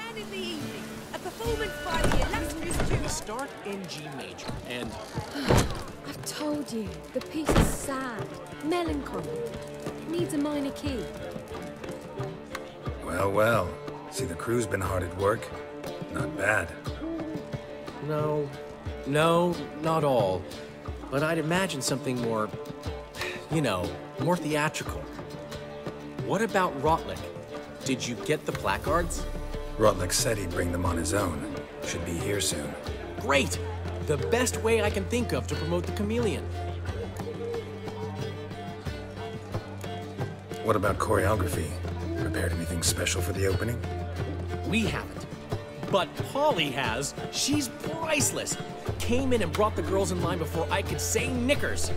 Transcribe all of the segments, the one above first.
man in the evening. A performance by the illustrious duo. We start in G major, and... I've told you, the piece is sad, melancholy. Needs a minor key. Well, well. See, the crew's been hard at work. Not bad. No, not all. But I'd imagine something more, you know, more theatrical. What about Rotlick? Did you get the placards? Rotlick said he'd bring them on his own. Should be here soon. Great! The best way I can think of to promote the Chameleon. What about choreography? Prepared anything special for the opening? We haven't. But Polly has. She's priceless. Came in and brought the girls in line before I could say knickers.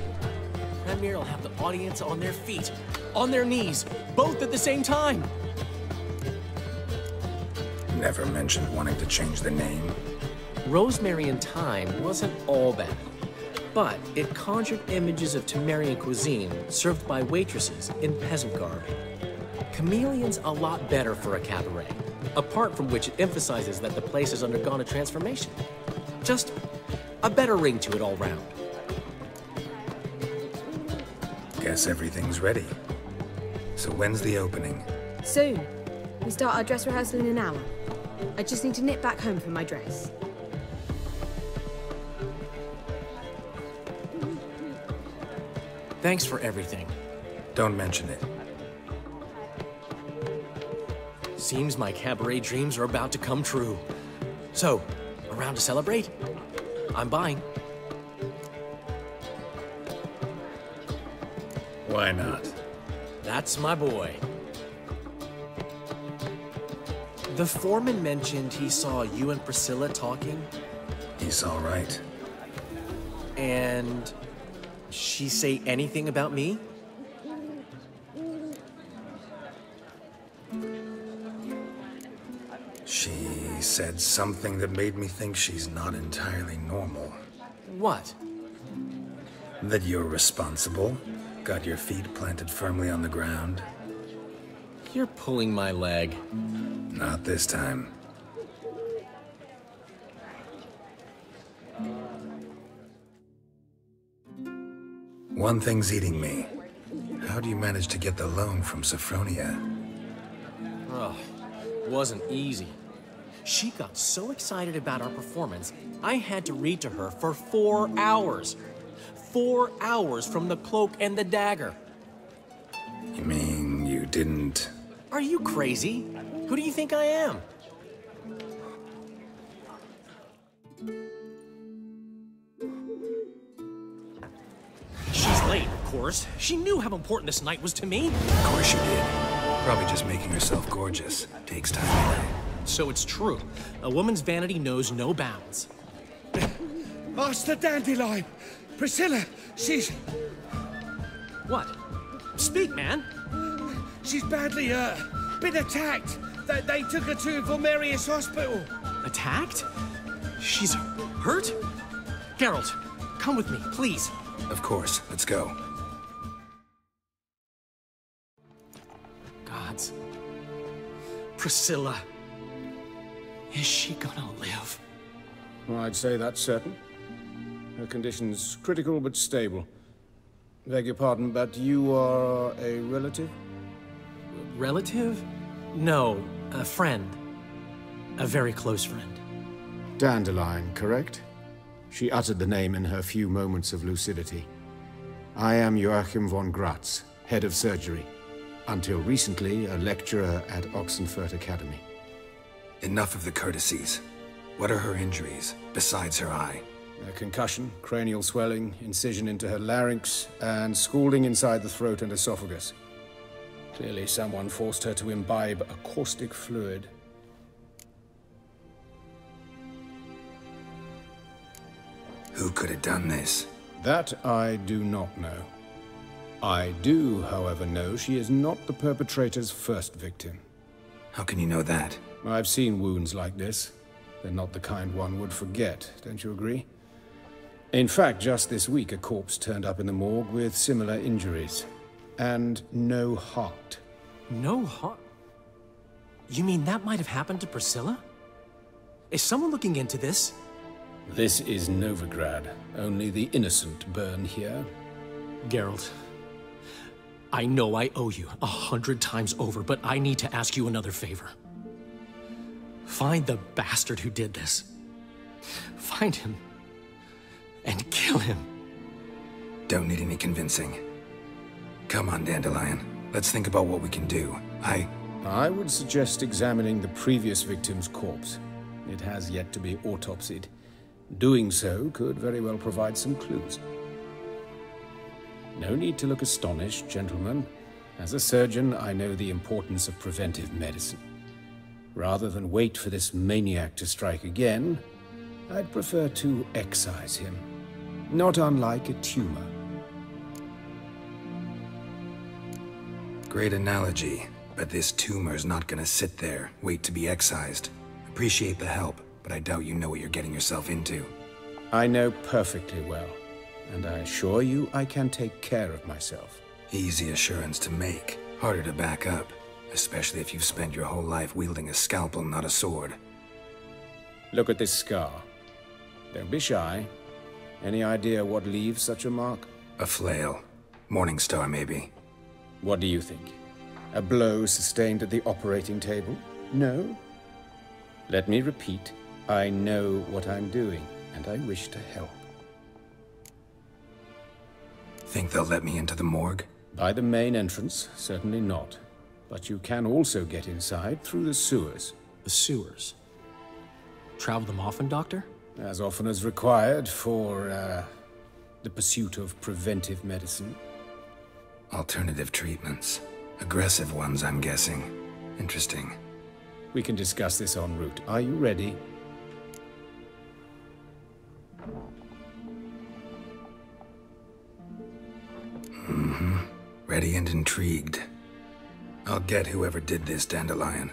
Premier will have the audience on their feet, on their knees, both at the same time. Never mentioned wanting to change the name. Rosemary and Thyme wasn't all bad, but it conjured images of Temerian cuisine served by waitresses in peasant garb. Chameleon's a lot better for a cabaret, apart from which it emphasizes that the place has undergone a transformation. Just a better ring to it all round. Guess everything's ready. So when's the opening? Soon. We start our dress rehearsal in an hour. I just need to nip back home for my dress. Thanks for everything. Don't mention it. Seems my cabaret dreams are about to come true. So, around to celebrate? I'm buying. Why not? That's my boy. The foreman mentioned he saw you and Priscilla talking. He's all right. And she say anything about me? She said something that made me think she's not entirely normal. What? That you're responsible, got your feet planted firmly on the ground. You're pulling my leg. Not this time. One thing's eating me. How do you manage to get the loan from Sophronia? Oh, wasn't easy. She got so excited about our performance, I had to read to her for 4 hours. 4 hours from the Cloak and the Dagger. You mean you didn't... Are you crazy? Who do you think I am? She's late, of course. She knew how important this night was to me. Of course she did. Probably just making herself gorgeous. Takes time away. So it's true. A woman's vanity knows no bounds. Master Dandelion! Priscilla, she's... What? Speak, man. She's badly, been attacked. They took her to Vulmerius Hospital. Attacked? She's hurt? Geralt, come with me, please. Of course. Let's go. Gods. Priscilla. Is she gonna live? Well, I'd say that's certain. Her condition's critical but stable. Beg your pardon, but you are a relative? Relative? No, a friend. A very close friend. Dandelion, correct? She uttered the name in her few moments of lucidity. I am Joachim von Gratz, head of surgery. Until recently, a lecturer at Oxenfurt Academy. Enough of the courtesies. What are her injuries, besides her eye? A concussion, cranial swelling, incision into her larynx, and scalding inside the throat and esophagus. Clearly someone forced her to imbibe a caustic fluid. Who could have done this? That I do not know. I do, however, know she is not the perpetrator's first victim. How can you know that? I've seen wounds like this. They're not the kind one would forget, don't you agree? In fact, just this week, a corpse turned up in the morgue with similar injuries. And no heart. No heart? You mean that might have happened to Priscilla? Is someone looking into this? This is Novigrad. Only the innocent burn here. Geralt, I know I owe you 100 times over, but I need to ask you another favor. Find the bastard who did this. Find him and kill him. Don't need any convincing. Come on, Dandelion. Let's think about what we can do. I would suggest examining the previous victim's corpse. It has yet to be autopsied. Doing so could very well provide some clues. No need to look astonished, gentlemen. As a surgeon, I know the importance of preventive medicine. Rather than wait for this maniac to strike again, I'd prefer to excise him. Not unlike a tumor. Great analogy, but this tumor's not gonna sit there, wait to be excised. Appreciate the help, but I doubt you know what you're getting yourself into. I know perfectly well, and I assure you I can take care of myself. Easy assurance to make, harder to back up, especially if you've spent your whole life wielding a scalpel, not a sword. Look at this scar. Don't be shy. Any idea what leaves such a mark? A flail. Morningstar, maybe. What do you think? A blow sustained at the operating table? No? Let me repeat. I know what I'm doing, and I wish to help. Think they'll let me into the morgue? By the main entrance, certainly not. But you can also get inside through the sewers. The sewers? Travel them often, Doctor? As often as required for, the pursuit of preventive medicine. Alternative treatments. Aggressive ones, I'm guessing. Interesting. We can discuss this en route. Are you ready? Mm-hmm. Ready and intrigued. I'll get whoever did this, Dandelion.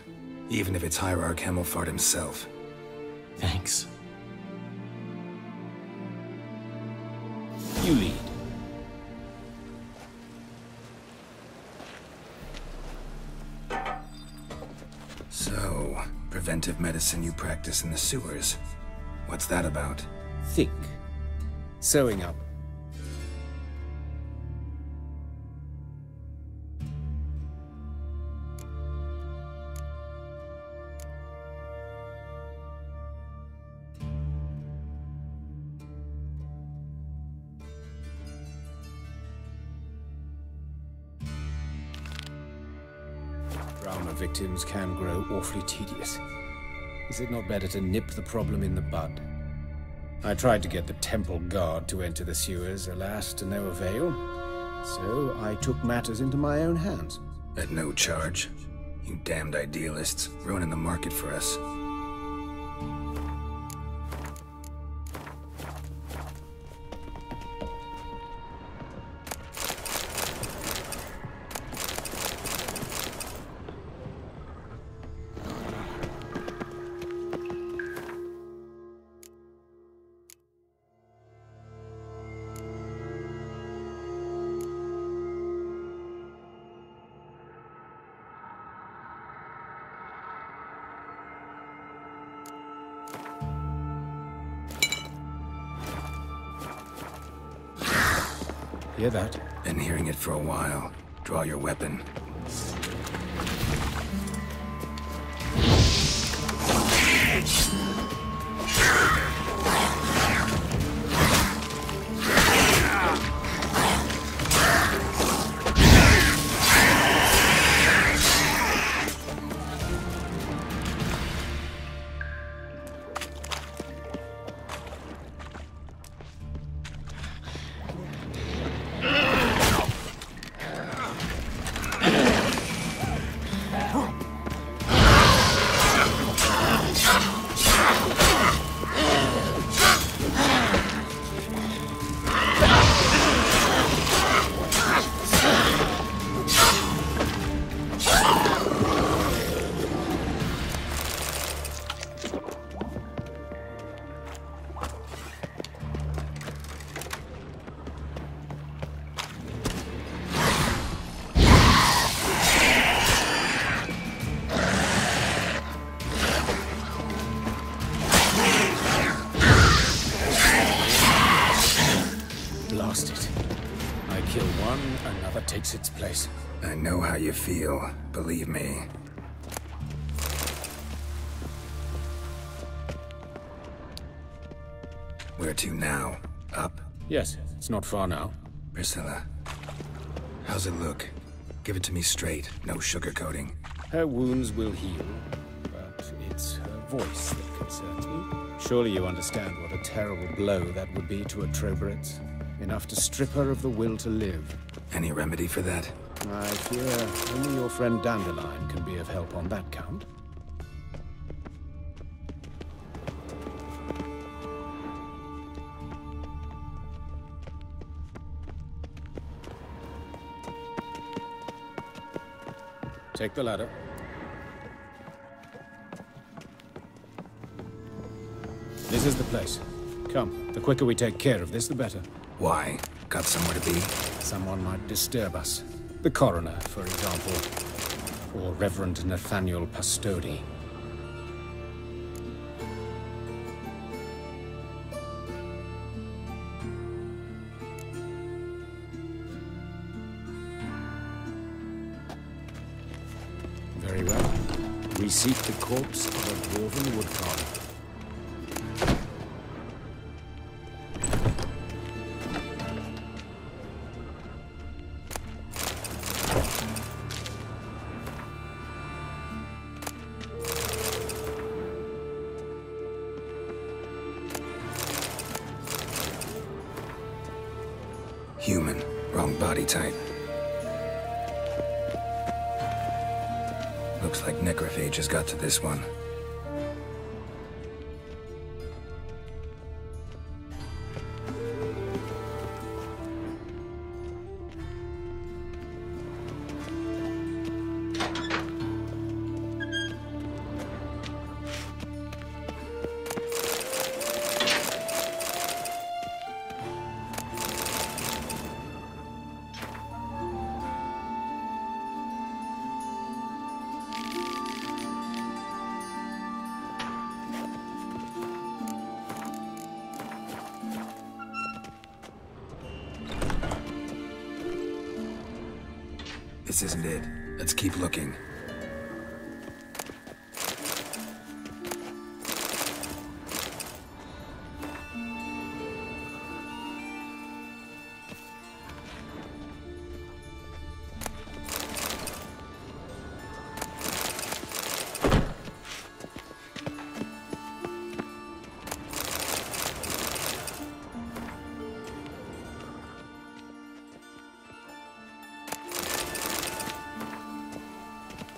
Even if it's Hierarch Hemmelfart himself. Thanks. You lead. So, preventive medicine you practice in the sewers. What's that about? Think. Sewing up. Trauma victims can grow awfully tedious. Is it not better to nip the problem in the bud? I tried to get the temple guard to enter the sewers, alas, to no avail. So I took matters into my own hands. At no charge. You damned idealists, ruining the market for us. Hear that? Been hearing it for a while. Draw your weapon. one, another takes its place. I know how you feel, believe me. Where to now? Up? Yes, it's not far now. Priscilla, how's it look? Give it to me straight, no sugarcoating. Her wounds will heal, but it's her voice that concerns me. Surely you understand what a terrible blow that would be to a Trobritz. Enough to strip her of the will to live. Any remedy for that? I fear only your friend Dandelion can be of help on that count. Take the ladder. This is the place. Come, the quicker we take care of this, the better. Why? Got somewhere to be? Someone might disturb us. The coroner, for example. Or Reverend Nathaniel Pastodi. Very well. We seek the corpse of a dwarven woodcarver. Human. Wrong body type. Looks like necrophages got to this one. This isn't it. Let's keep looking.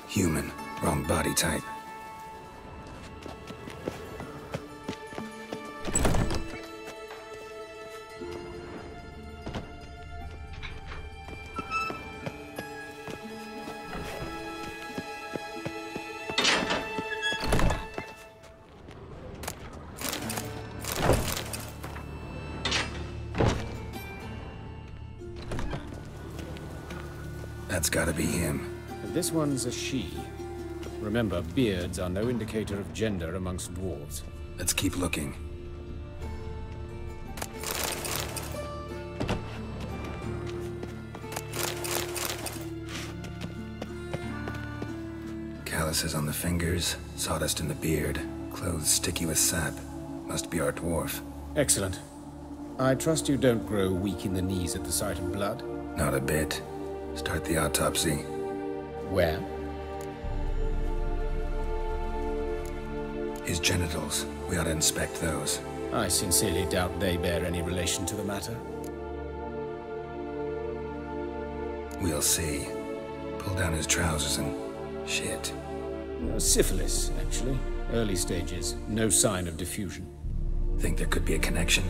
Human. Wrong body type. That's gotta be him. This one's a she. Remember, beards are no indicator of gender amongst dwarves. Let's keep looking. Calluses on the fingers, sawdust in the beard, clothes sticky with sap. Must be our dwarf. Excellent. I trust you don't grow weak in the knees at the sight of blood. Not a bit. Start the autopsy. Where? His genitals. We ought to inspect those. I sincerely doubt they bear any relation to the matter. We'll see. Pull down his trousers and... shit. Syphilis, actually. Early stages. No sign of diffusion. Think there could be a connection?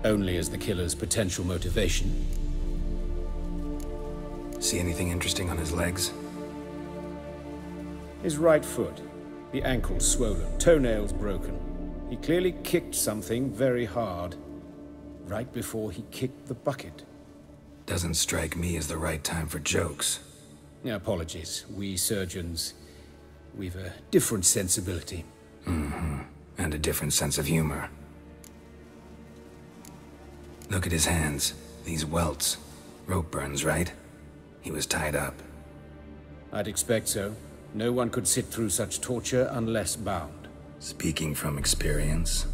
Only as the killer's potential motivation. See anything interesting on his legs? His right foot. The ankle swollen, toenails broken. He clearly kicked something very hard. Right before he kicked the bucket. Doesn't strike me as the right time for jokes. Apologies. We surgeons, we've a different sensibility. Mm-hmm. And a different sense of humor. Look at his hands. These welts. Rope burns, right? He was tied up. I'd expect so. No one could sit through such torture unless bound. Speaking from experience?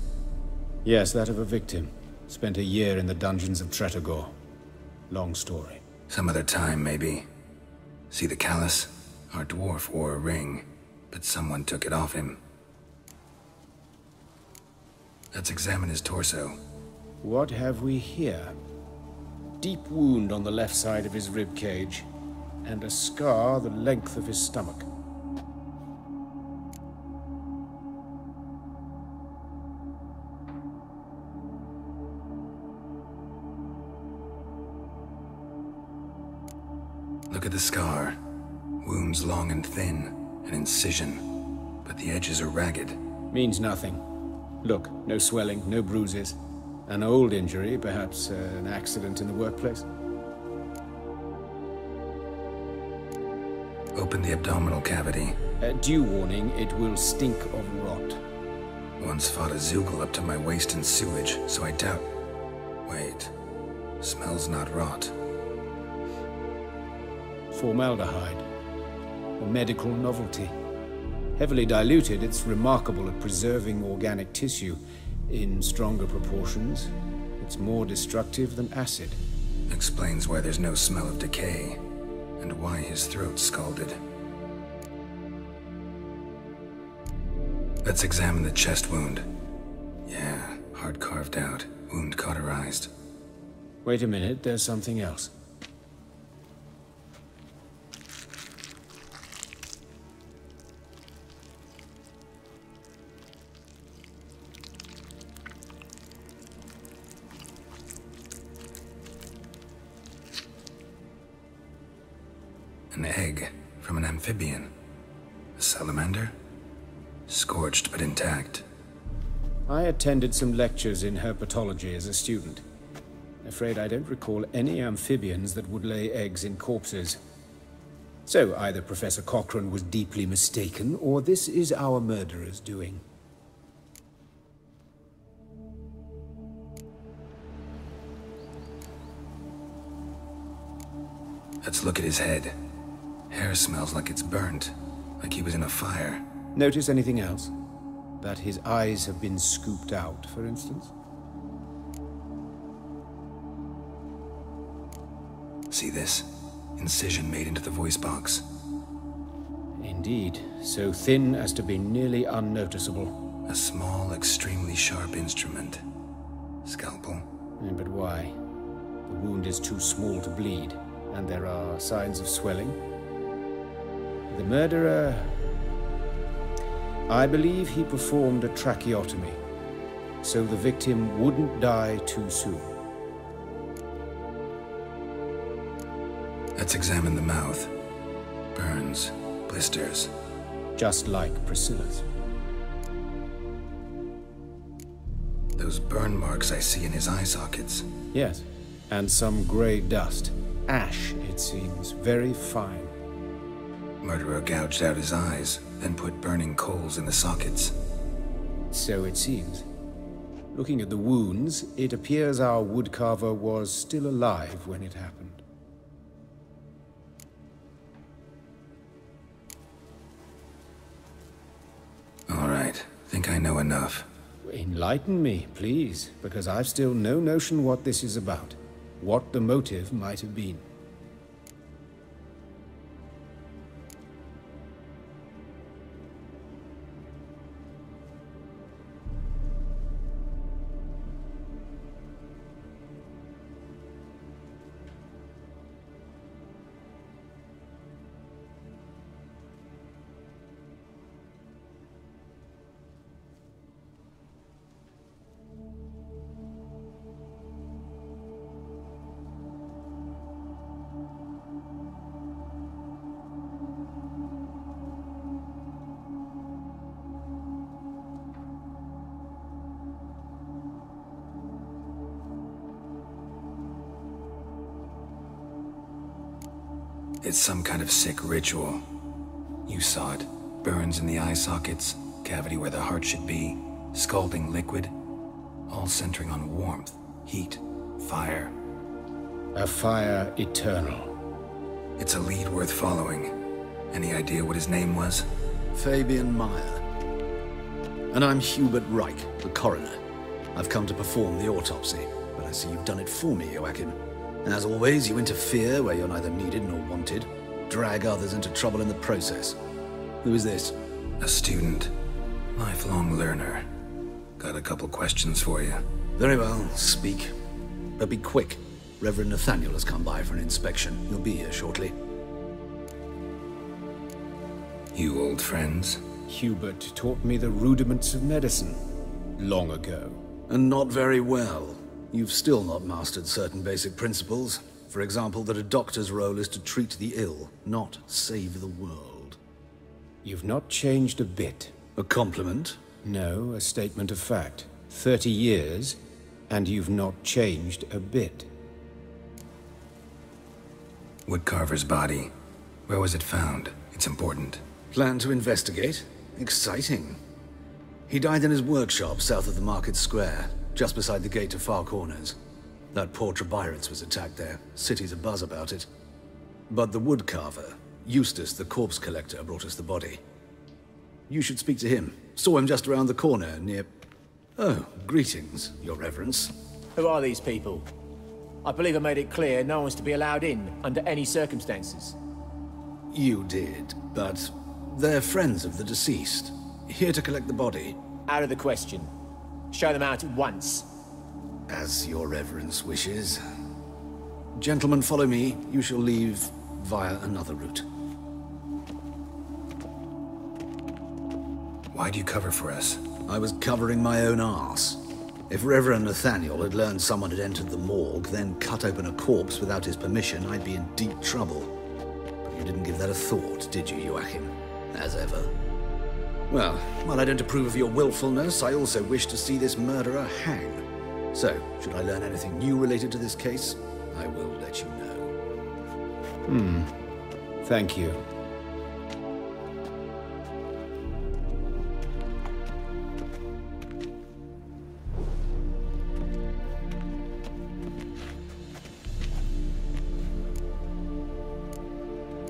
Yes, that of a victim. Spent a year in the dungeons of Tretogor. Long story. Some other time, maybe. See the callus? Our dwarf wore a ring, but someone took it off him. Let's examine his torso. What have we here? Deep wound on the left side of his rib cage, and a scar the length of his stomach. Look at the scar. Wounds long and thin, an incision, but the edges are ragged. Means nothing. Look, no swelling, no bruises. An old injury, perhaps an accident in the workplace. Open the abdominal cavity. Due warning, it will stink of rot. Once fought a Zoogle up to my waist in sewage, so I doubt... Wait. Smells not rot. Formaldehyde. A medical novelty. Heavily diluted, it's remarkable at preserving organic tissue. In stronger proportions, it's more destructive than acid. Explains why there's no smell of decay, and why his throat's scalded. Let's examine the chest wound. Yeah, heart carved out, wound cauterized. Wait a minute, there's something else. An egg from an amphibian. A salamander? Scorched but intact. I attended some lectures in herpetology as a student. Afraid I don't recall any amphibians that would lay eggs in corpses. So either Professor Cochrane was deeply mistaken, or this is our murderer's doing. Let's look at his head. Hair smells like it's burnt, like he was in a fire. Notice anything else? That his eyes have been scooped out, for instance? See this? Incision made into the voice box. Indeed, so thin as to be nearly unnoticeable. A small, extremely sharp instrument. Scalpel. But why? The wound is too small to bleed, and there are signs of swelling. The murderer... I believe he performed a tracheotomy, so the victim wouldn't die too soon. Let's examine the mouth. Burns, blisters. Just like Priscilla's. Those burn marks I see in his eye sockets. Yes, and some grey dust. Ash, it seems, very fine. Murderer gouged out his eyes, then put burning coals in the sockets. So it seems. Looking at the wounds, it appears our woodcarver was still alive when it happened. All right, think I know enough. Enlighten me, please, because I've still no notion what this is about. What the motive might have been. It's some kind of sick ritual. You saw it. Burns in the eye sockets, cavity where the heart should be, scalding liquid, all centering on warmth, heat, fire. A fire eternal. It's a lead worth following. Any idea what his name was? Fabian Meyer. And I'm Hubert Reich, the coroner. I've come to perform the autopsy, but I see you've done it for me, Joachim. As always, you interfere where you're neither needed nor wanted, drag others into trouble in the process. Who is this? A student. Lifelong learner. Got a couple questions for you. Very well, speak. But be quick. Reverend Nathaniel has come by for an inspection. He'll be here shortly. You old friends? Hubert taught me the rudiments of medicine long ago. And not very well. You've still not mastered certain basic principles. For example, that a doctor's role is to treat the ill, not save the world. You've not changed a bit. A compliment? No, a statement of fact. 30 years, and you've not changed a bit. Woodcarver's body. Where was it found? It's important. Plan to investigate? Exciting. He died in his workshop south of the market square, just beside the gate to Far Corners. That poor Trebirets was attacked there. City's abuzz about it. But the woodcarver, Eustace the corpse collector, brought us the body. You should speak to him. Saw him just around the corner near... Oh, greetings, your reverence. Who are these people? I believe I made it clear no one's to be allowed in under any circumstances. You did, but they're friends of the deceased. Here to collect the body. Out of the question. Show them out at once. As your reverence wishes. Gentlemen, follow me. You shall leave via another route. Why do you cover for us? I was covering my own arse. If Reverend Nathaniel had learned someone had entered the morgue, then cut open a corpse without his permission, I'd be in deep trouble. But you didn't give that a thought, did you, Joachim? As ever. Well, while I don't approve of your willfulness, I also wish to see this murderer hang. So, should I learn anything new related to this case, I will let you know. Thank you.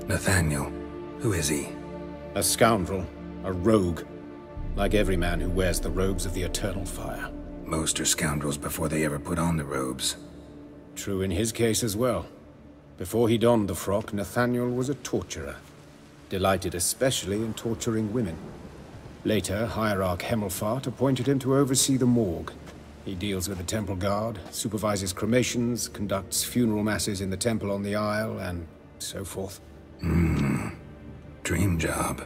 Nathaniel. Who is he? A scoundrel. A rogue. Like every man who wears the robes of the Eternal Fire. Most are scoundrels before they ever put on the robes. True in his case as well. Before he donned the frock, Nathaniel was a torturer. Delighted especially in torturing women. Later, Hierarch Hemmelfart appointed him to oversee the morgue. He deals with the temple guard, supervises cremations, conducts funeral masses in the temple on the Isle, and so forth. Dream job.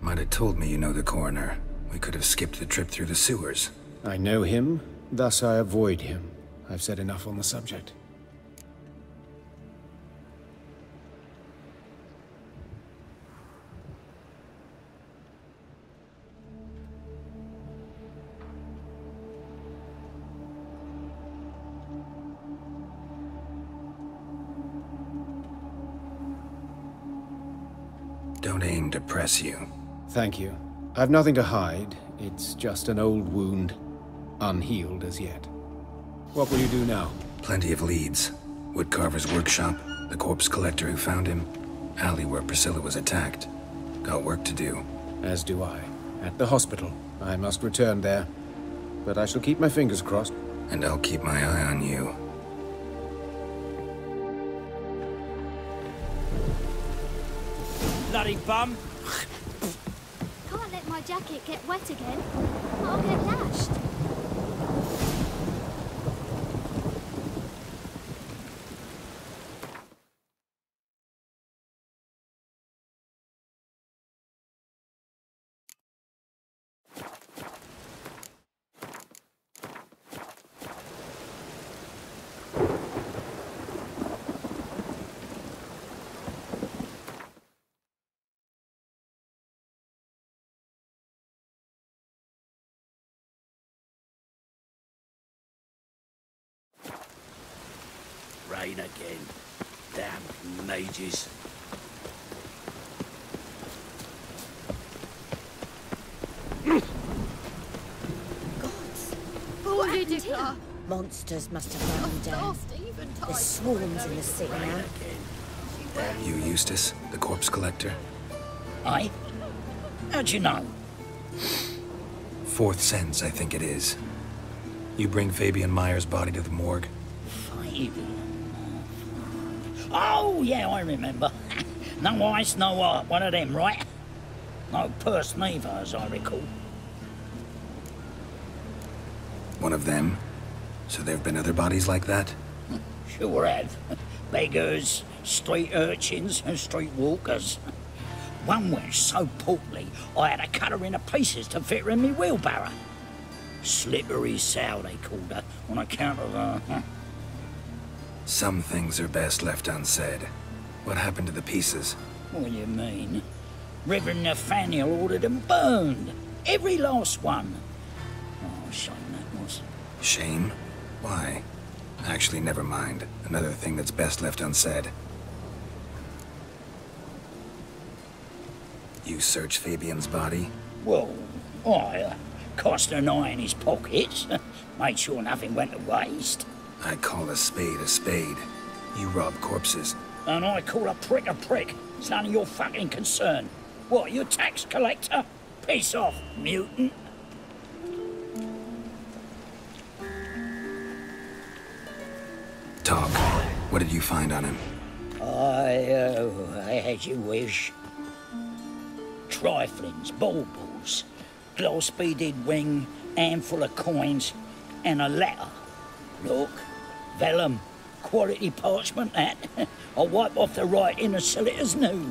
Might have told me you know the coroner. We could have skipped the trip through the sewers. I know him, thus I avoid him. I've said enough on the subject. Don't aim to press you. Thank you. I've nothing to hide. It's just an old wound, unhealed as yet. What will you do now? Plenty of leads. Woodcarver's workshop, the corpse collector who found him, alley where Priscilla was attacked. Got work to do. As do I. At the hospital. I must return there. But I shall keep my fingers crossed. And I'll keep my eye on you. Bloody bum! Can't let my jacket get wet again. I'll get lashed. Rain again. Damn mages. What are you doing? happened here? Monsters must have run them down. There's swarms in the city now. You Eustace, the corpse collector? Aye? How'd you know? Fourth sense, I think it is. You bring Fabian Meyer's body to the morgue? Fabian? Oh, yeah, I remember. No eyes, no heart, one of them, right? No purse neither, as I recall. One of them? So there've been other bodies like that? Sure have. Beggars, street urchins, and street walkers. One went so portly, I had to cut her into pieces to fit her in me wheelbarrow. Slippery sow, they called her, on account of her. Some things are best left unsaid. What happened to the pieces? What do you mean? Reverend Nathaniel ordered them burned. Every last one. Oh, shame that was. Shame? Why? Actually, never mind. Another thing that's best left unsaid. You search Fabian's body? Well, I cast an eye in his pockets. Made sure nothing went to waste. I call a spade a spade. You rob corpses. And I call a prick. It's none of your fucking concern. What, you tax collector? Piss off, mutant. Talk. What did you find on him? I as you wish. Triflings, baubles, glass-beaded ring, handful of coins, and a letter. Look, vellum, quality parchment that. I'll wipe off the writing as silly as new.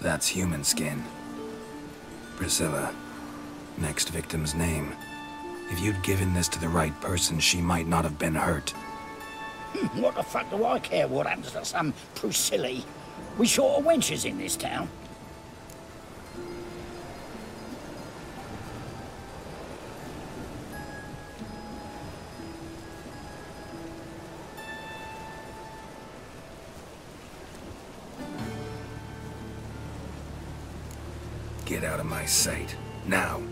That's human skin. Priscilla. Next victim's name. If you'd given this to the right person, she might not have been hurt. What the fuck do I care what happens to some Priscilla? We short of wenches in this town. Get out of my sight. Now.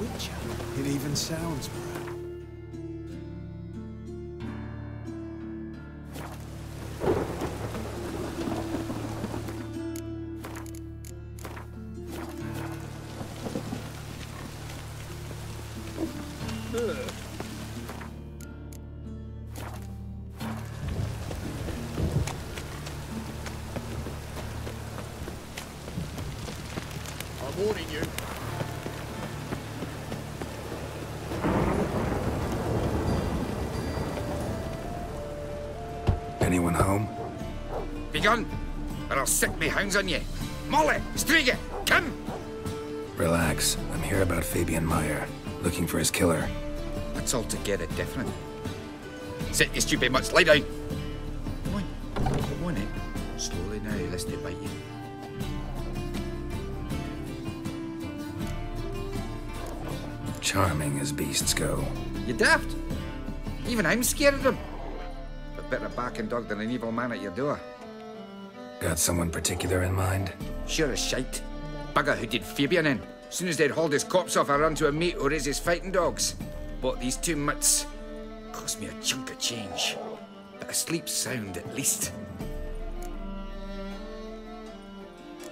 Witcher. It even sounds proud. I'm warning you. Anyone home? Begone, or I'll sick me hounds on you. Molly, Striga, come! Relax. I'm here about Fabian Meyer, looking for his killer. That's altogether different. Sit, you stupid mutts, lie down. Come on, Slowly now, lest they bite you. Charming as beasts go. You daft? Even I'm scared of them. A better barking dog than an evil man at your door. Got someone particular in mind? Sure as shite. Bugger who did Fabian in. As soon as they'd hauled his corpse off, I run to a mate who raised his fighting dogs. Bought these two mutts. Cost me a chunk of change. But I sleep sound at least.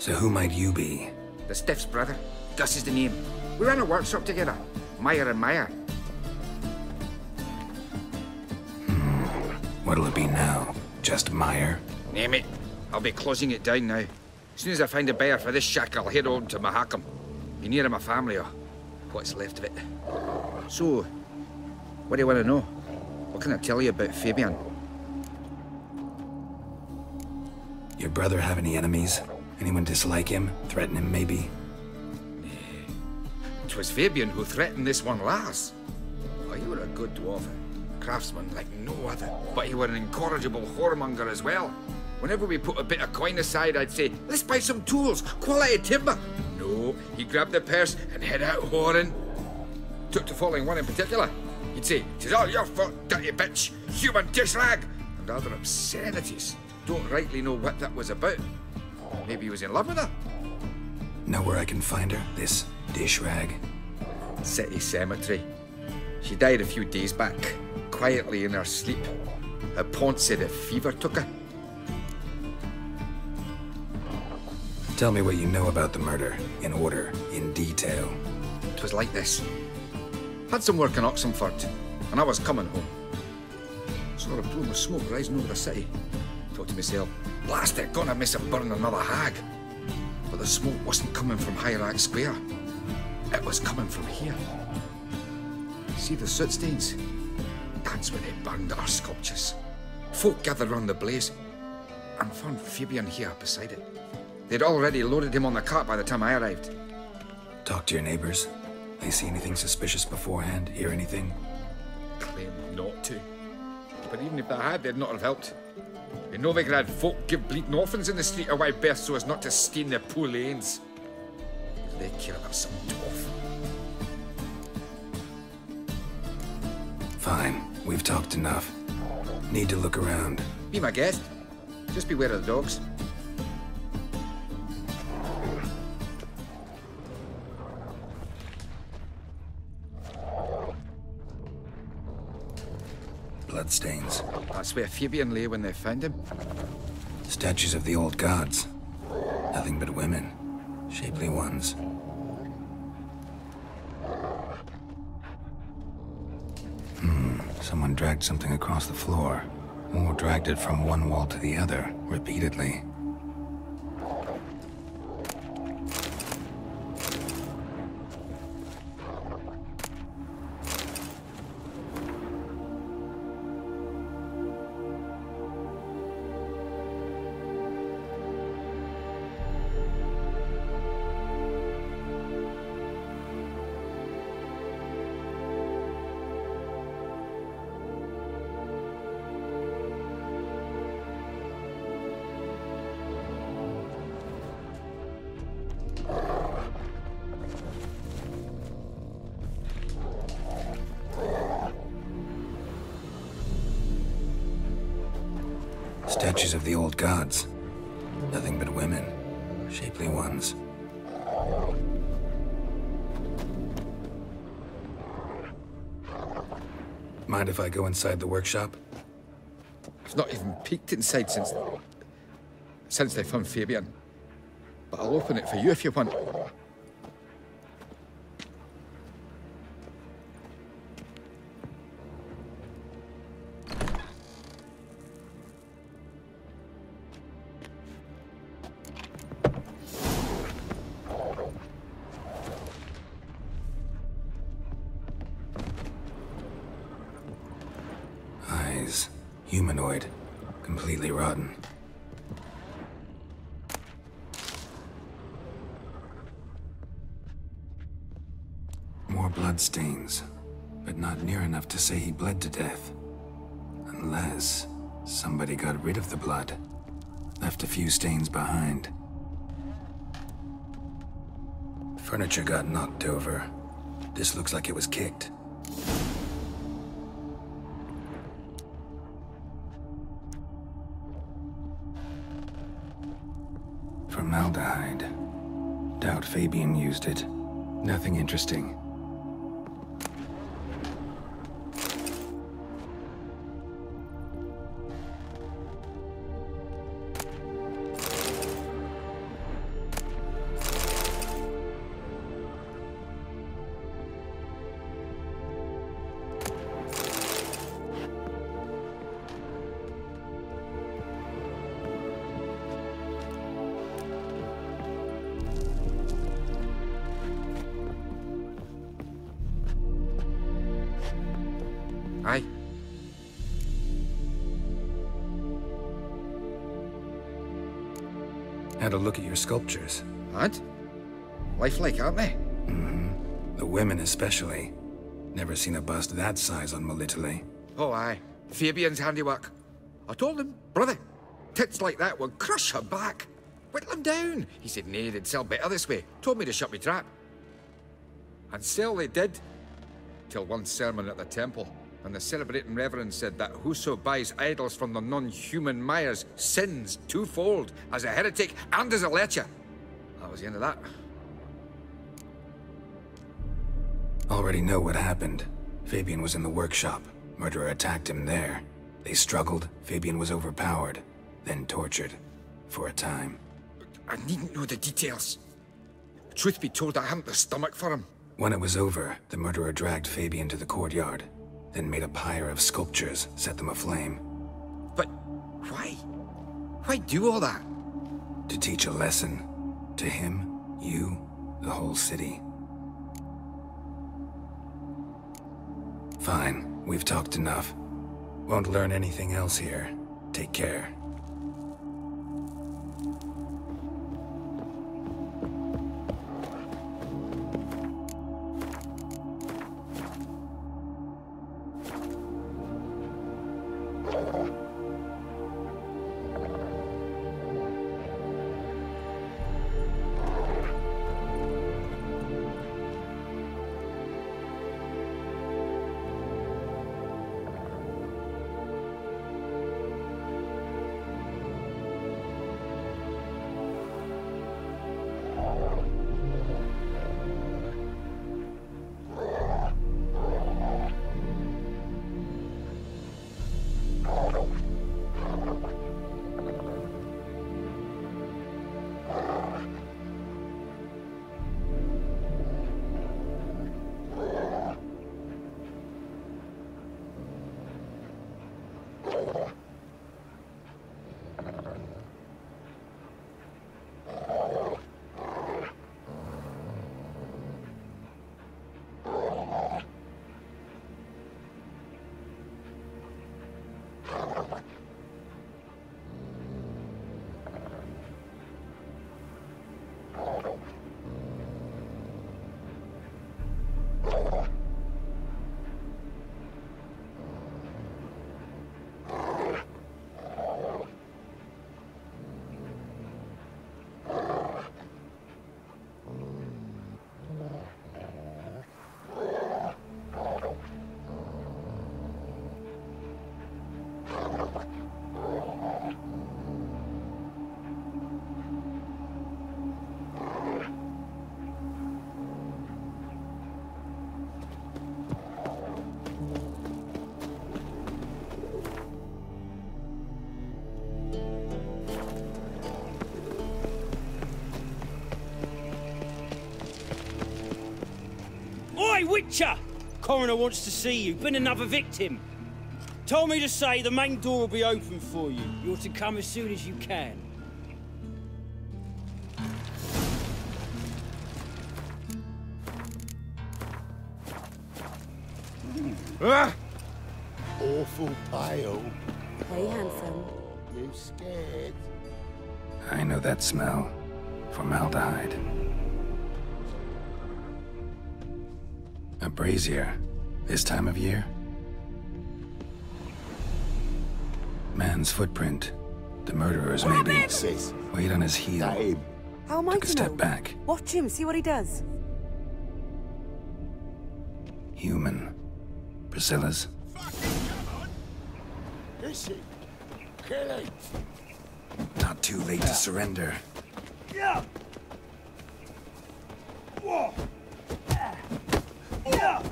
So who might you be? The Stiff's brother. Gus is the name. We ran a workshop together. Meyer and Meyer. What'll it be now? Just Meyer? Name it. I'll be closing it down now. As soon as I find a buyer for this shack, I'll head on to Mahakam. Be near my family, or what's left of it. So, what do you want to know? What can I tell you about Fabian? Your brother have any enemies? Anyone dislike him? Threaten him, maybe? 'Twas Fabian who threatened this one last. Oh, you were a good dwarf. Craftsman like no other. But you were an incorrigible whoremonger as well. Whenever we put a bit of coin aside, I'd say, let's buy some tools, quality timber. No, he grabbed the purse and head out whoring. Took to following one in particular. He'd say, "'Tis all your fault, dirty bitch, human dish rag," and other obscenities. Don't rightly know what that was about. Maybe he was in love with her. Know where I can find her, this dish rag? City cemetery. She died a few days back, quietly in her sleep. Her pont said a fever took her. Tell me what you know about the murder, in order, in detail. It was like this. Had some work in Oxenford, and I was coming home. Saw a plume of smoke rising over the city. Thought to myself, blast it, gonna miss it burn another hag. But the smoke wasn't coming from Hierarch Square. It was coming from here. See the soot stains? That's where they burned our sculptures. Folk gathered round the blaze, and found Fabian here beside it. They'd already loaded him on the cart by the time I arrived. Talk to your neighbors. They see anything suspicious beforehand? Hear anything? Claim not to. But even if they had, they'd not have helped. You know they could have folk give bleating orphans in the street a wide berth so as not to stain their poor lanes. They care about some dwarf. Fine. We've talked enough. Need to look around. Be my guest. Just beware of the dogs. Bloodstains. That's where Fabian lay when they found him. Statues of the old gods. Nothing but women. Shapely ones. Someone dragged something across the floor. Or dragged it from one wall to the other, repeatedly. Statues of the old gods. Nothing but women. Shapely ones. Mind if I go inside the workshop? I've not even peeked inside since they found Fabian. But I'll open it for you if you want. Humanoid. Completely rotten. More bloodstains, but not near enough to say he bled to death. Unless somebody got rid of the blood. Left a few stains behind. Furniture got knocked over. This looks like it was kicked. Formaldehyde. Doubt Fabian used it. Nothing interesting. Aye. Had a look at your sculptures. Had? Lifelike, aren't they? Mm-hmm. The women especially. Never seen a bust that size on Melitele. Oh, aye. Fabian's handiwork. I told him, brother, tits like that would crush her back. Whittle him down. He said, nay, they'd sell better this way. Told me to shut me trap. And sell they did. till one sermon at the temple, and the celebrating reverend said that whoso buys idols from the non-human Mayas sins twofold, as a heretic and as a lecher. That was the end of that. Already know what happened. Fabian was in the workshop. Murderer attacked him there. They struggled. Fabian was overpowered, then tortured. For a time. I needn't know the details. Truth be told, I haven't the stomach for him. When it was over, the murderer dragged Fabian to the courtyard, then made a pyre of sculptures, set them aflame. But why? Why do all that? To teach a lesson. To him, you, the whole city. Fine, we've talked enough. Won't learn anything else here. Take care. Oi, Witcher! Coroner wants to see you. Been another victim. Told me to say the main door will be open for you. You're to come as soon as you can. Ah! Awful pale. Hey, handsome. You scared? I know that smell. Formaldehyde. A brazier. This time of year? Man's footprint. The murderer's maybe. Weight on his heel. How am I Took a to step know? back. Watch him, see what he does. Human. Priscilla's. Is it? Kill it. Not too late to surrender. Yeah. Whoa. Yeah.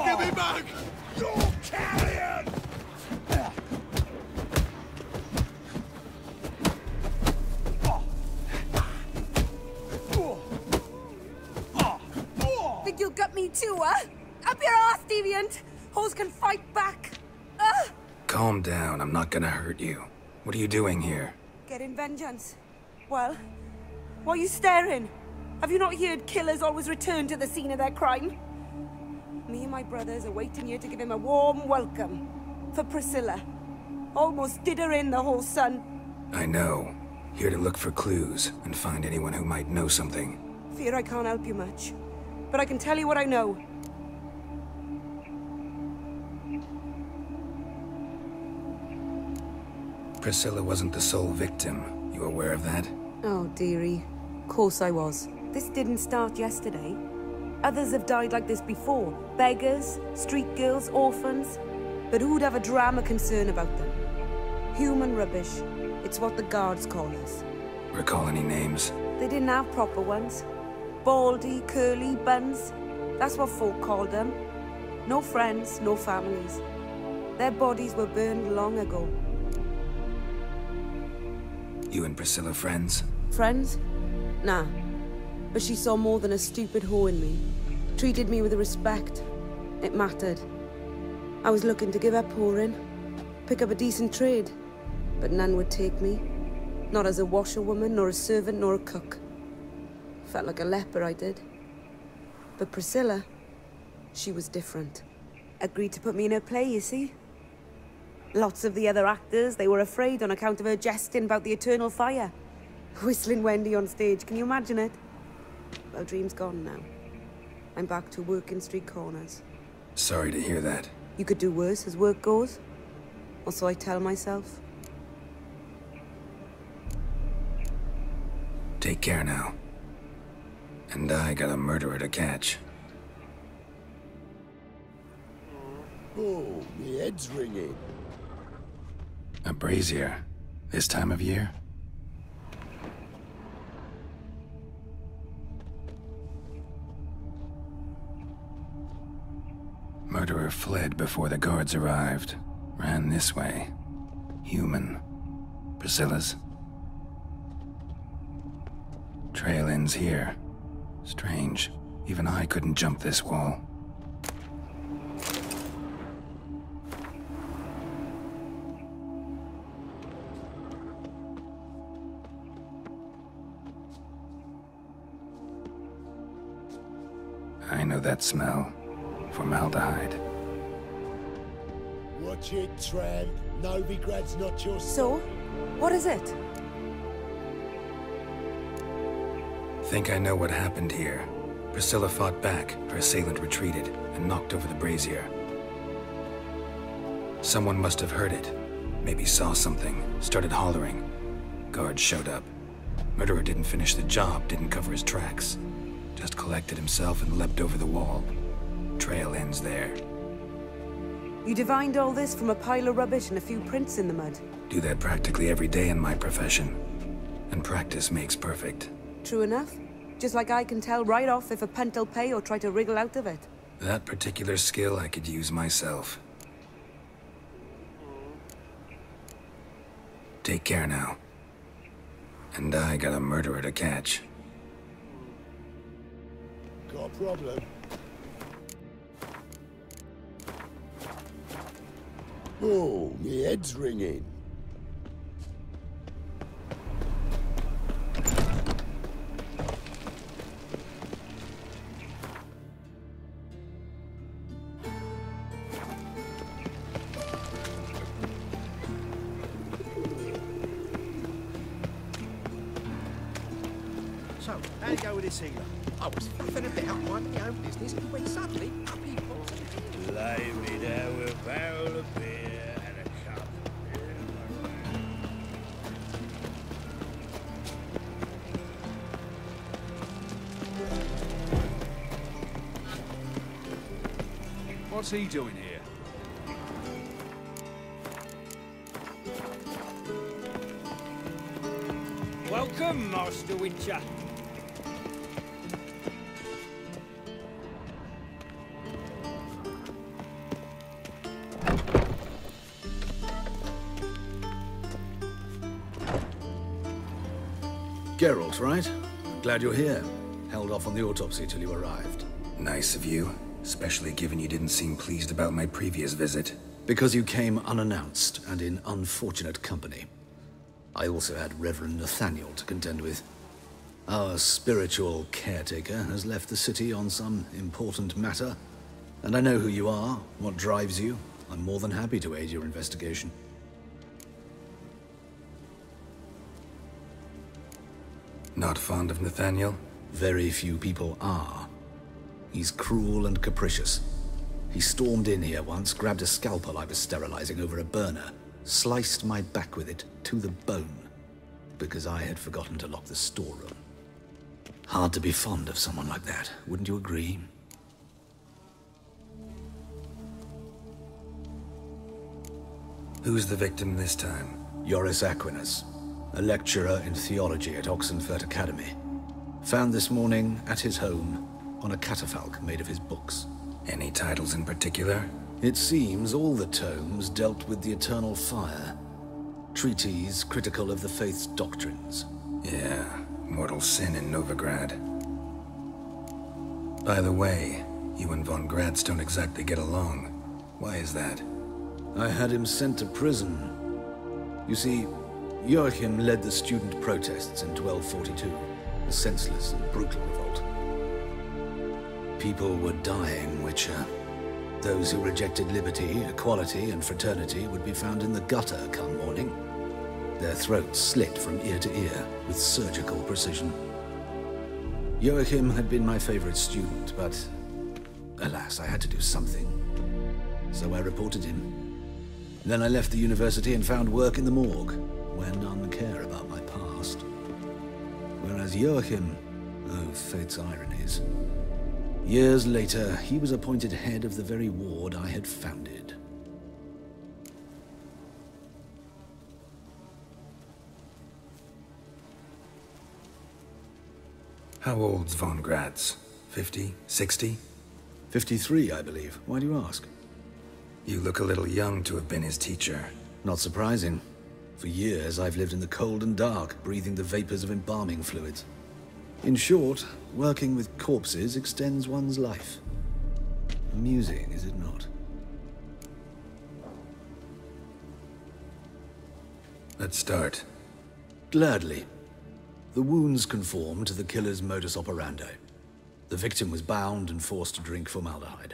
Give me back! You're carrion! Think you'll gut me too, huh? Up your ass, deviant! Hoes can fight back! Calm down, I'm not gonna hurt you. What are you doing here? Getting vengeance. Well, why are you staring? Have you not heard killers always return to the scene of their crime? Me and my brothers are waiting here to give him a warm welcome. For Priscilla. Almost did her in, the whole son. I know. Here to look for clues and find anyone who might know something. Fear I can't help you much. But I can tell you what I know. Priscilla wasn't the sole victim. You aware of that? Oh, dearie. Of course I was. This didn't start yesterday. Others have died like this before. Beggars, street girls, orphans. But who'd have a drama concern about them? Human rubbish. It's what the guards call us. Recall any names? They didn't have proper ones. Baldy, curly, buns. That's what folk called them. No friends, no families. Their bodies were burned long ago. You and Priscilla friends? Friends? Nah. But she saw more than a stupid hoe in me. Treated me with respect. It mattered. I was looking to give up whoring. Pick up a decent trade. But none would take me. Not as a washerwoman, nor a servant, nor a cook. Felt like a leper, I did. But Priscilla, she was different. Agreed to put me in her play, you see? Lots of the other actors, they were afraid on account of her jesting about the eternal fire. Whistling Wendy on stage, can you imagine it? Well, dream's gone now. I'm back to working street corners. Sorry to hear that. You could do worse as work goes. Or so I tell myself. Take care now. And I got a murderer to catch. Oh, my head's ringing. A brazier. This time of year? Murderer fled before the guards arrived. Ran this way. Human. Priscilla's. Trail ends here. Strange. Even I couldn't jump this wall. I know that smell. Formaldehyde. Watch it, tramp. Novigrad's not your... So? What is it? Think I know what happened here. Priscilla fought back, her assailant retreated, and knocked over the brazier. Someone must have heard it. Maybe saw something, started hollering. Guards showed up. Murderer didn't finish the job, didn't cover his tracks. Just collected himself and leapt over the wall. Trail ends there. You divined all this from a pile of rubbish and a few prints in the mud. Do that practically every day in my profession. And practice makes perfect. True enough. Just like I can tell right off if a punt'll pay or try to wriggle out of it. That particular skill I could use myself. Take care now. And I got a murderer to catch. Got a problem? Oh, my head's ringing. So, how'd it go with this healer? I was fluffing a bit up my own business when suddenly up he pops in. Lay me there with a barrel of beer and a cup of beer. What's he doing here? Welcome, Master Wincher. Geralt, right? Glad you're here. Held off on the autopsy till you arrived. Nice of you, especially given you didn't seem pleased about my previous visit. Because you came unannounced and in unfortunate company. I also had Reverend Nathaniel to contend with. Our spiritual caretaker has left the city on some important matter. And I know who you are, what drives you. I'm more than happy to aid your investigation. Not fond of Nathaniel? Very few people are. He's cruel and capricious. He stormed in here once, grabbed a scalpel I was sterilizing over a burner, sliced my back with it to the bone. because I had forgotten to lock the storeroom. Hard to be fond of someone like that, wouldn't you agree? Who's the victim this time? Joris Aquinas, a lecturer in theology at Oxenfurt Academy. Found this morning at his home on a catafalque made of his books. Any titles in particular? It seems all the tomes dealt with the eternal fire. Treatises critical of the faith's doctrines. Yeah, mortal sin in Novigrad. By the way, you and von Gratz don't exactly get along. Why is that? I had him sent to prison. You see, Joachim led the student protests in 1242, a senseless and brutal revolt. People were dying, Witcher. Those who rejected liberty, equality, and fraternity would be found in the gutter come morning. Their throats slit from ear to ear with surgical precision. Joachim had been my favorite student, but alas, I had to do something. So I reported him. Then I left the university and found work in the morgue, where none care about my past. Whereas Joachim, oh, fate's ironies. Years later, he was appointed head of the very ward I had founded. How old's von Gratz? 50? 60? 53, I believe. Why do you ask? You look a little young to have been his teacher. Not surprising. For years, I've lived in the cold and dark, breathing the vapors of embalming fluids. In short, working with corpses extends one's life. Amusing, is it not? Let's start. Gladly. The wounds conform to the killer's modus operandi. The victim was bound and forced to drink formaldehyde.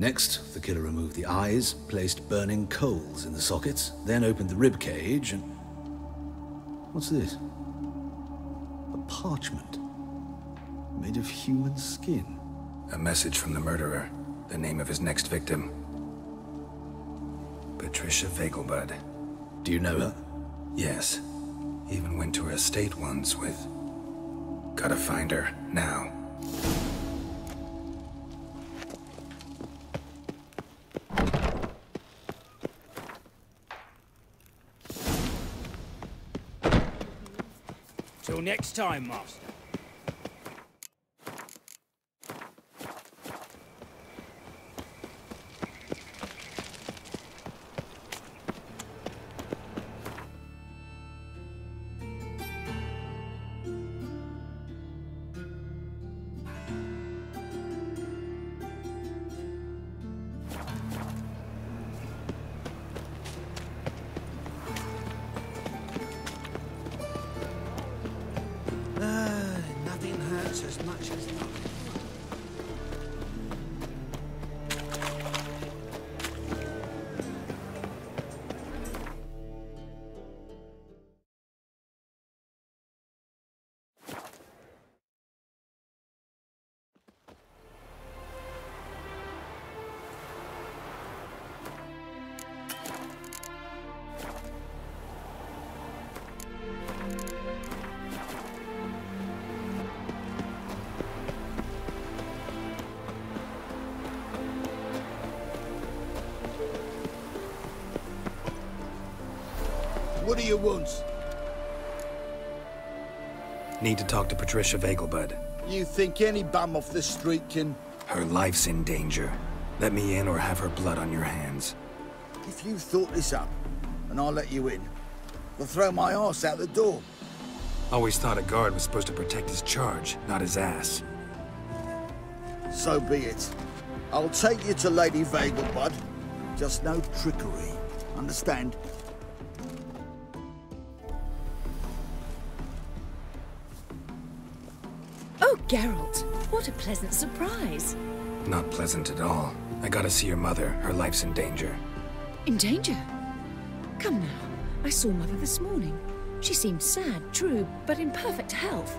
Next, the killer removed the eyes, placed burning coals in the sockets, then opened the rib cage and... What's this? A parchment. Made of human skin. A message from the murderer. The name of his next victim. Patricia Vegelbud. Do you know her? Yes. Even went to her estate once with... Gotta find her, now. Till next time, Master. Nothing hurts as much as nothing. What do you want? Need to talk to Patricia Vegelbud. You think any bum off the street can... Her life's in danger. Let me in or have her blood on your hands. If you thought this up, and I'll let you in, I'll throw my arse out the door. Always thought a guard was supposed to protect his charge, not his ass. So be it. I'll take you to Lady Vegelbud. Just no trickery. Understand? Oh, Geralt, what a pleasant surprise. Not pleasant at all. I gotta see your mother. Her life's in danger. In danger? Come now. I saw Mother this morning. She seemed sad, true, but in perfect health.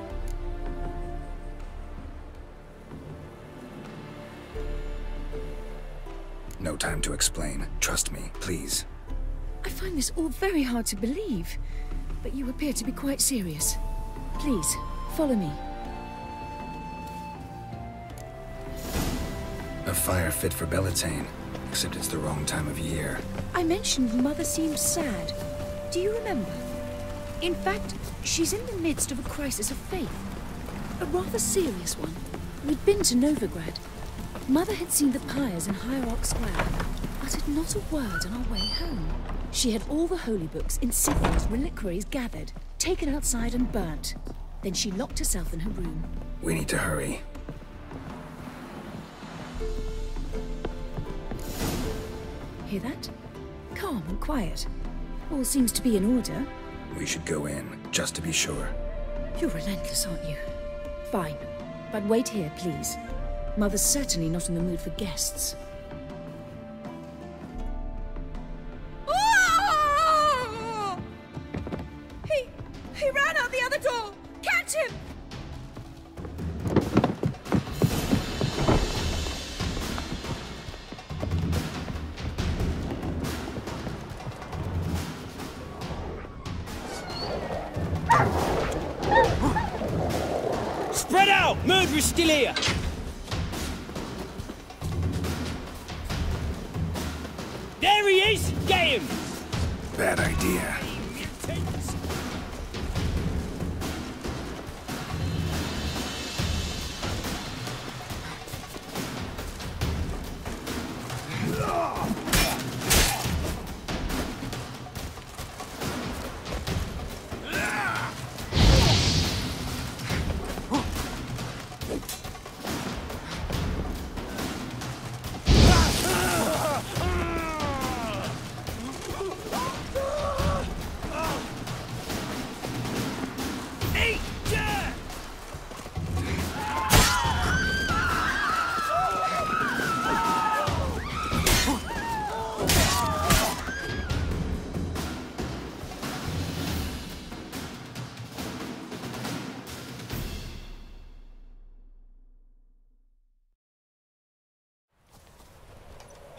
No time to explain. Trust me, please. I find this all very hard to believe. but you appear to be quite serious. Please, follow me. A fire fit for Bellatane, except it's the wrong time of year. I mentioned Mother seemed sad. Do you remember? In fact, she's in the midst of a crisis of faith. A rather serious one. We'd been to Novigrad. Mother had seen the pyres in Hierarch Square, uttered not a word on our way home. She had all the holy books in Sithra's reliquaries gathered, taken outside and burnt. Then she locked herself in her room. We need to hurry. Hear that? Calm and quiet. All seems to be in order. We should go in, just to be sure. You're relentless, aren't you? Fine. But wait here, please. Mother's certainly not in the mood for guests. He ran out the other door! Catch him! Spread out! Murderer's still here! There he is! Get him! Bad idea.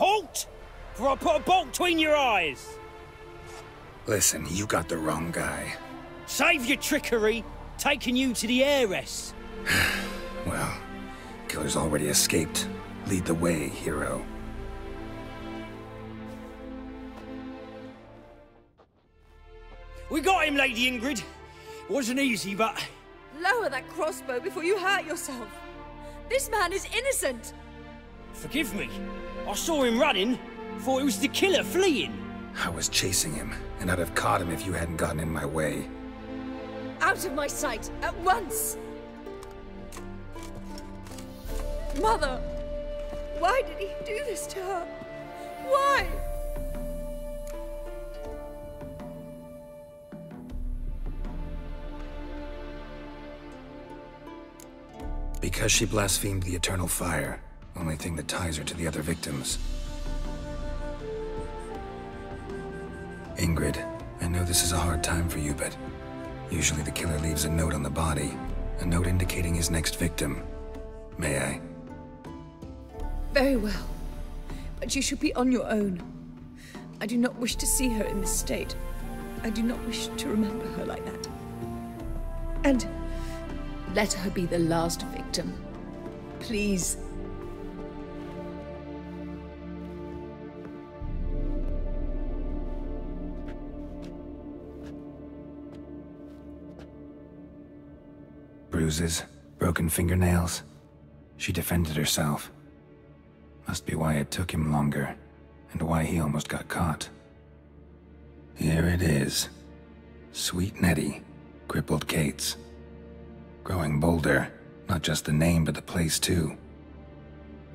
Halt! For I put a bolt between your eyes! Listen, you got the wrong guy. Save your trickery, taking you to the heiress. Well, killer's already escaped. Lead the way, hero. We got him, Lady Ingrid. Wasn't easy, but... Lower that crossbow before you hurt yourself. This man is innocent. Forgive me. I saw him running. Thought it was the killer fleeing. I was chasing him, and I'd have caught him if you hadn't gotten in my way. Out of my sight, at once! Mother! Why did he do this to her? Why? Because she blasphemed the eternal fire. Only thing that ties her to the other victims. Ingrid, I know this is a hard time for you, but usually the killer leaves a note on the body. A note indicating his next victim. May I? Very well. But you should be on your own. I do not wish to see her in this state. I do not wish to remember her like that. And let her be the last victim. Please. Bruises, broken fingernails. She defended herself. Must be why it took him longer, and why he almost got caught. Here it is. Sweet Nettie, crippled Kate's. Growing bolder, not just the name, but the place too.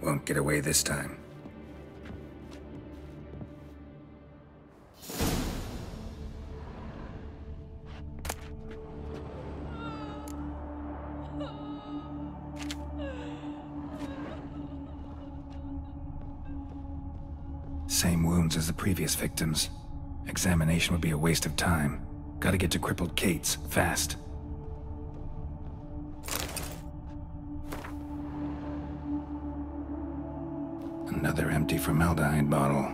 Won't get away this time. Same wounds as the previous victims. Examination would be a waste of time. Gotta get to crippled Kate's, fast. Another empty formaldehyde bottle.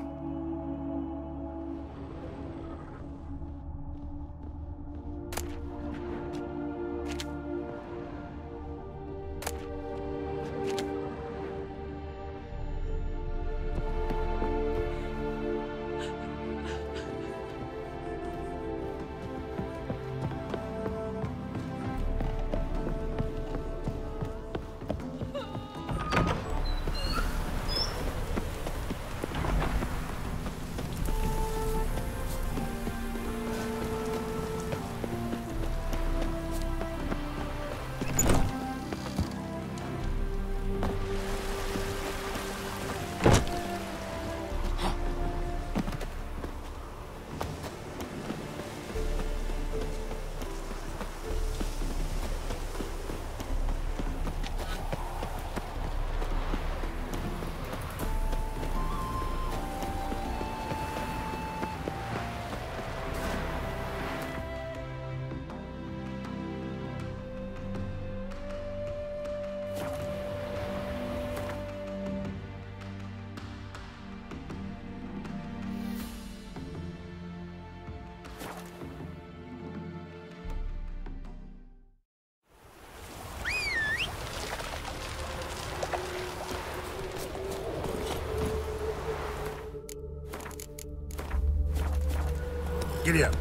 Giddy up.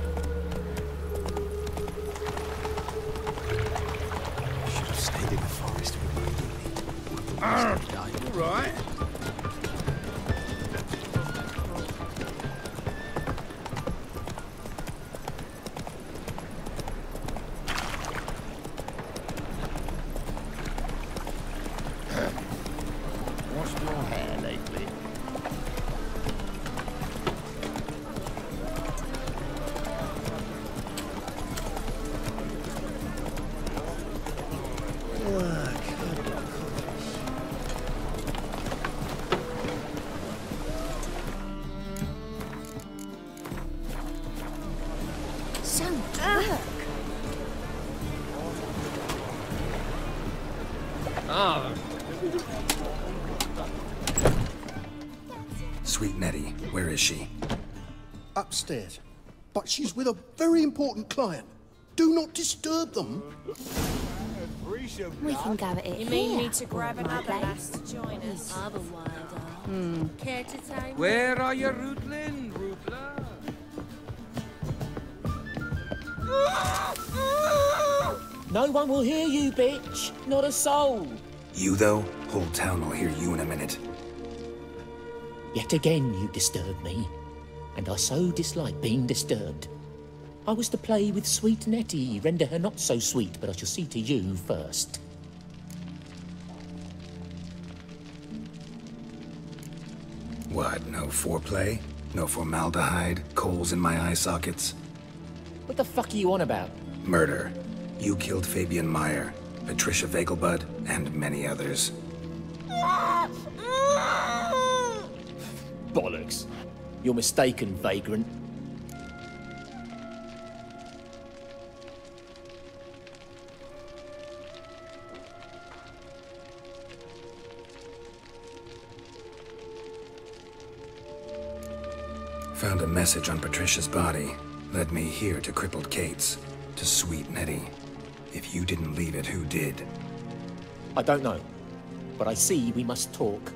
Should have stayed in the forest with my All right. Washed your hair lately? Sound work. Sweet Nettie, where is she? Upstairs. But she's with a very important client. Do not disturb them. We can go at it. You mean here, me to grab or my another place? lass to join us? Otherwise, care to take? Where are you, Rootlin? Rootler? No one will hear you, bitch. Not a soul. You, though? Whole town will hear you in a minute. Yet again you disturb me, and I so dislike being disturbed. I was to play with sweet Nettie, render her not so sweet, but I shall see to you first. What, no foreplay? No formaldehyde? Coals in my eye sockets? What the fuck are you on about? Murder. You killed Fabian Meyer, Patricia Vegelbud, and many others. Bollocks. You're mistaken, vagrant. Found a message on Patricia's body. Led me here to crippled Kate's. To sweet Nettie. If you didn't leave it, who did? I don't know, but I see we must talk.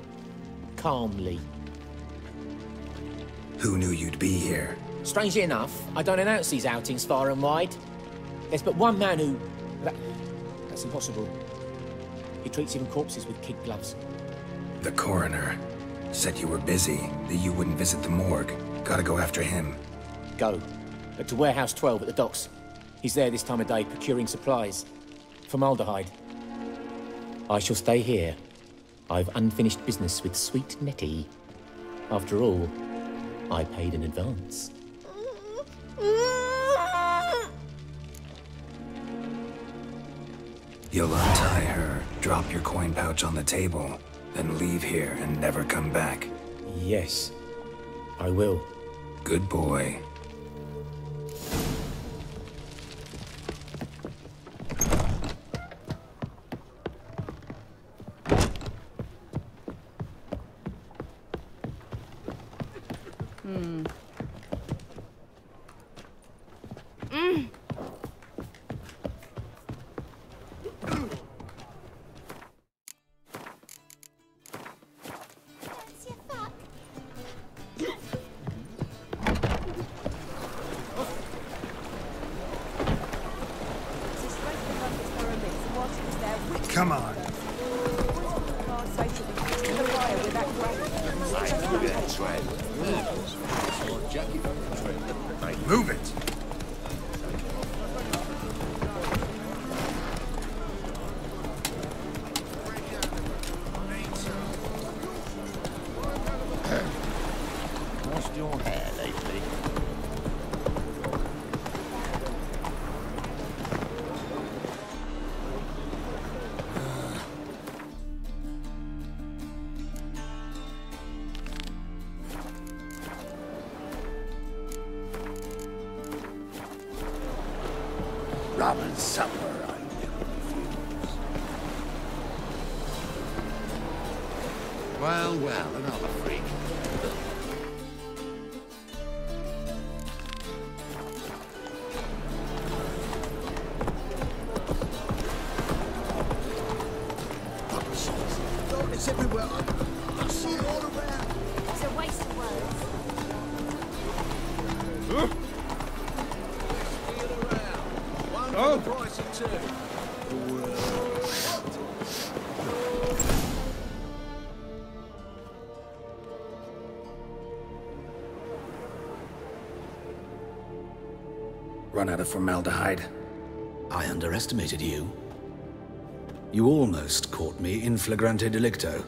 Calmly. Who knew you'd be here? Strangely enough, I don't announce these outings far and wide. There's but one man who... That's impossible. He treats even corpses with kid gloves. The coroner. Said you were busy, that you wouldn't visit the morgue. Gotta go after him. Go. To Warehouse 12 at the docks. He's there this time of day, procuring supplies. Formaldehyde. I shall stay here. I've unfinished business with sweet Nettie. After all, I paid in advance. You'll untie her, drop your coin pouch on the table, then leave here and never come back. Yes, I will. Good boy. Come on. Move it. Washed your hair lately? Rum and supper, I never refuse. Well, well, another freak. It's everywhere. I see it all around. It's a waste of words. Oh! For the price of two. Run out of formaldehyde. I underestimated you. You almost caught me in flagrante delicto.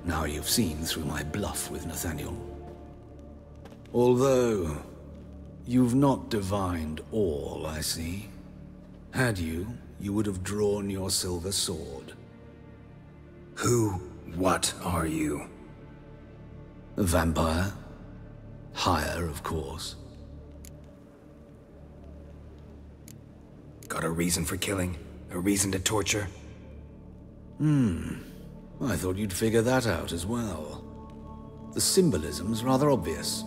Now you've seen through my bluff with Nathaniel. Although, you've not divined all, I see. Had you, you would have drawn your silver sword. What are you? A vampire. Higher, of course. Got a reason for killing? A reason to torture? I thought you'd figure that out as well. The symbolism's rather obvious.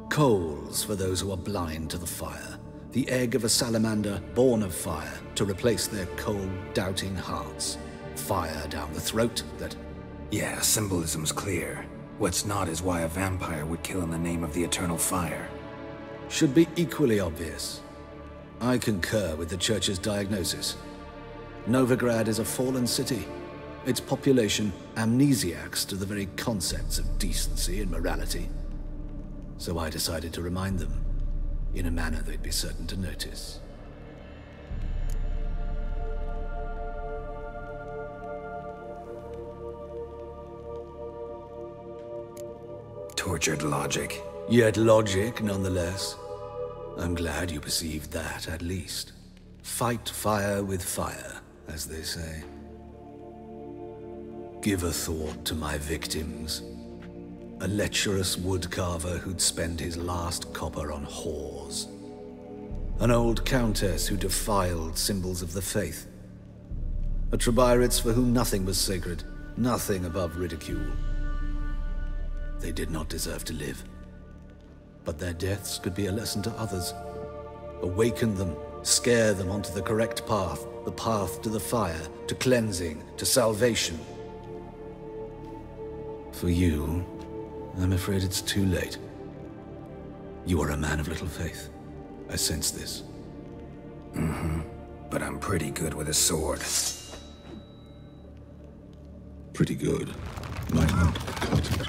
Coals for those who are blind to the fire. The egg of a salamander born of fire to replace their cold, doubting hearts. Fire down the throat that... Yeah, symbolism's clear. What's not is why a vampire would kill in the name of the eternal fire. Should be equally obvious. I concur with the Church's diagnosis. Novigrad is a fallen city. Its population amnesiacs to the very concepts of decency and morality. So I decided to remind them, in a manner they'd be certain to notice. Tortured logic. Yet logic, nonetheless. I'm glad you perceived that, at least. Fight fire with fire, as they say. Give a thought to my victims. A lecherous woodcarver who'd spend his last copper on whores. An old countess who defiled symbols of the faith. A Trebirates for whom nothing was sacred, nothing above ridicule. They did not deserve to live. But their deaths could be a lesson to others. Awaken them, scare them onto the correct path, the path to the fire, to cleansing, to salvation. For you, I'm afraid it's too late. You are a man of little faith. I sense this. But I'm pretty good with a sword. Pretty good. Might not cut it.